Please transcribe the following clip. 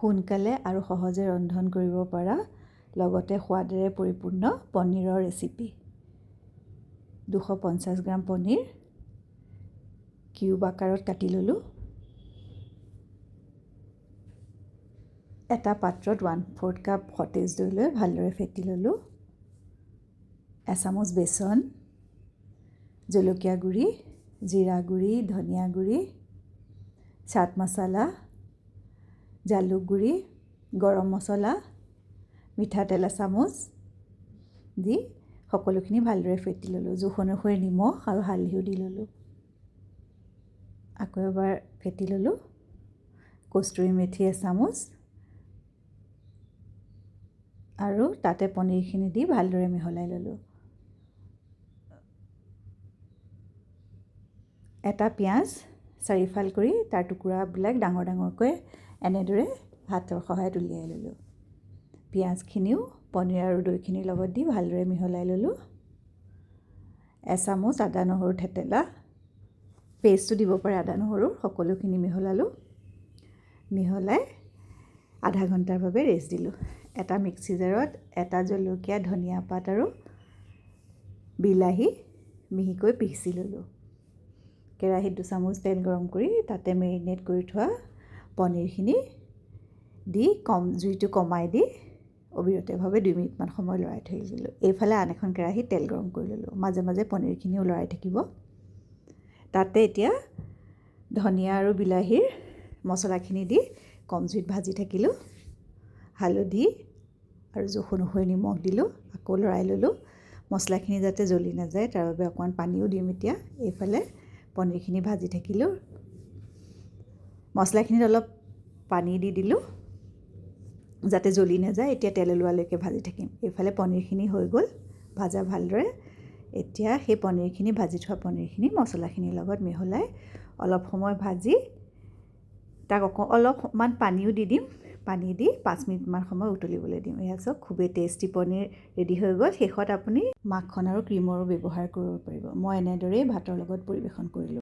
সোনকালে আৰু সহজে ৰন্ধন কৰিব পৰা লগতে সোৱাদেৰে পৰিপূৰ্ণ পনীৰৰ ৰেচিপি। 250 গ্ৰাম পনীৰ কিউব আকাৰত কাটি ল'লোঁ। এটা পাত্ৰত 1/4 কাপ সতেজ দৈ লৈ ভালদৰে ফেটি ল'লোঁ। এচামুচ বেচন, জলকীয়া গুড়ি, জিৰা গুড়ি, ধনিয়া গুড়ি, চাট মছলা, জালুক গুড়ি, গৰম মছলা, মিঠাতেল এচামুচ দি সকলোখিনি ভালদৰে ফেটি ল'লোঁ। জোখ অনুসৰি নিমখ আৰু হালধিও দি ল'লোঁ। আকৌ এবাৰ ফেটি ল'লোঁ। কষ্টুৰি মেথি এচামুচ আৰু তাতে পনীৰখিনি দি ভালদৰে মিহলাই ল'লোঁ। এটা পিঁয়াজ 4 ফাল কৰি তাৰ টুকুৰাবিলাক ডাঙৰ ডাঙৰকৈ এনেদৰে হাতৰ সহায়ত উলিয়াই ল'লোঁ। পিঁয়াজখিনিও পনীৰ আৰু দৈখিনিৰ লগত দি ভালদৰে মিহলাই ল'লোঁ। এচামুচ আদা নহৰু থেতেলা, পেষ্টটো দিব পাৰে আদা নহৰু, সকলোখিনি মিহলালোঁ। মিহলাই আধা ঘণ্টাৰ বাবে ৰেষ্ট দিলোঁ। এটা মিক্সি জাৰত এটা জলকীয়া, ধনিয়া পাত আৰু বিলাহী মিহিকৈ পিচি ল'লোঁ। কেৰাহীত 2 চামুচ তেল গৰম কৰি তাতে মেৰিনেট কৰি থোৱা পনীৰখিনি দি জুইটো কমাই দি অবিৰতভাৱে 2 মিনিটমান সময় লৰাই থৈ দিলোঁ। এইফালে আন এখন কেৰাহীত তেল গৰম কৰি ল'লোঁ। মাজে মাজে পনীৰখিনিও লৰাই থাকিব। তাতে এতিয়া ধনিয়া আৰু বিলাহীৰ মছলাখিনি দি কম জুইত ভাজি থাকিলোঁ। হালধি আৰু জোখ অনুসৰি নিমখ দিলোঁ। আকৌ লৰাই ল'লোঁ। মছলাখিনি যাতে জ্বলি নাযায় তাৰ বাবে অকণমান পানীও দিম এতিয়া। এইফালে পনীৰখিনি ভাজি থাকিলোঁ। মছলাখিনিত অলপ পানী দি দিলোঁ যাতে জ্বলি নাযায়। এতিয়া তেল ওলোৱালৈকে ভাজি থাকিম। এইফালে পনীৰখিনি হৈ গ'ল ভাজা ভালদৰে। এতিয়া সেই পনীৰখিনি ভাজি থোৱা পনীৰখিনি মছলাখিনিৰ লগত মিহলাই অলপ সময় ভাজি তাক অলপমান পানীও দি দিম। পানী দি 5 মিনিটমান সময় উতলিবলৈ দিম। এয়া চাওক খুবেই টেষ্টি পনীৰ ৰেডি হৈ গ'ল। শেষত আপুনি মাখন আৰু ক্ৰীমৰো ব্যৱহাৰ কৰিব পাৰিব। মই এনেদৰেই ভাতৰ লগত পৰিৱেশন কৰিলোঁ।